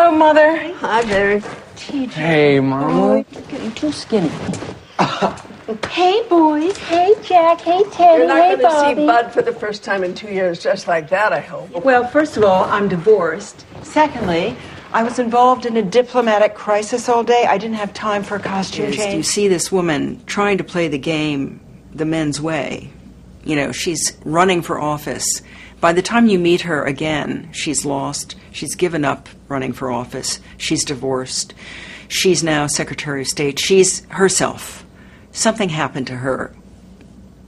Hello, Mother. Hi, Barry. TJ. Hey, Mama. You're getting too skinny. Hey, boys. Hey, Jack. Hey, Teddy. You're not hey, going to Bobby. see Bud for the first time in 2 years just like that, I hope. Well, first of all, I'm divorced. Secondly, I was involved in a diplomatic crisis all day. I didn't have time for a costume change. You see this woman trying to play the game the men's way. You know, she's running for office. By the time you meet her again, she's lost. She's given up running for office. She's divorced. She's now Secretary of State. She's herself. Something happened to her,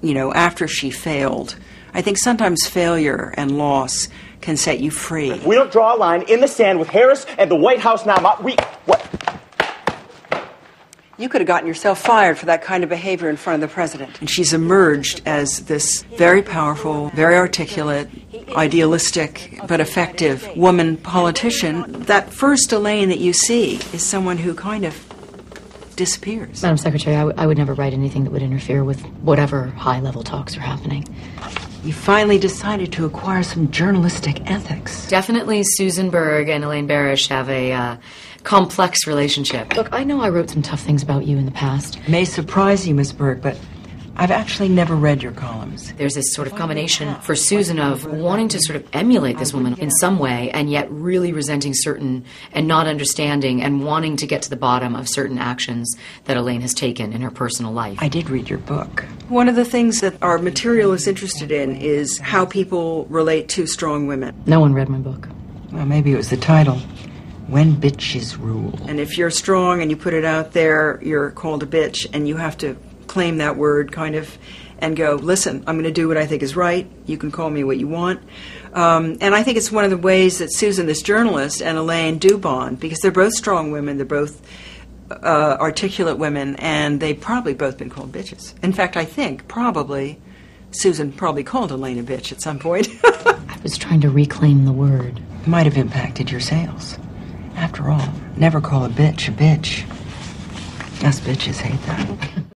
you know, after she failed. I think sometimes failure and loss can set you free. If we don't draw a line in the sand with Harris and the White House now, what? You could have gotten yourself fired for that kind of behavior in front of the president. And she's emerged as this very powerful, very articulate, idealistic, but effective woman politician. That first Elaine that you see is someone who kind of disappears. Madam Secretary, I would never write anything that would interfere with whatever high-level talks are happening. You finally decided to acquire some journalistic ethics. Definitely Susan Berg and Elaine Barish have a complex relationship. Look, I know I wrote some tough things about you in the past. It may surprise you, Miss Berg, but I've actually never read your columns. There's this sort of combination for Susan of wanting to sort of emulate this woman in some way and yet really resenting certain and not understanding and wanting to get to the bottom of certain actions that Elaine has taken in her personal life. I did read your book. One of the things that our material is interested in is how people relate to strong women. No one read my book. Well, maybe it was the title. When Bitches Rule. And if you're strong and you put it out there, you're called a bitch, and you have to claim that word kind of and go, listen, I'm going to do what I think is right. You can call me what you want. And I think it's one of the ways that Susan, this journalist, and Elaine do bond, because they're both strong women, they're both articulate women, and they've probably both been called bitches. In fact, I think probably Susan probably called Elaine a bitch at some point. I was trying to reclaim the word. It might have impacted your sales. After all, never call a bitch a bitch. Us bitches hate that.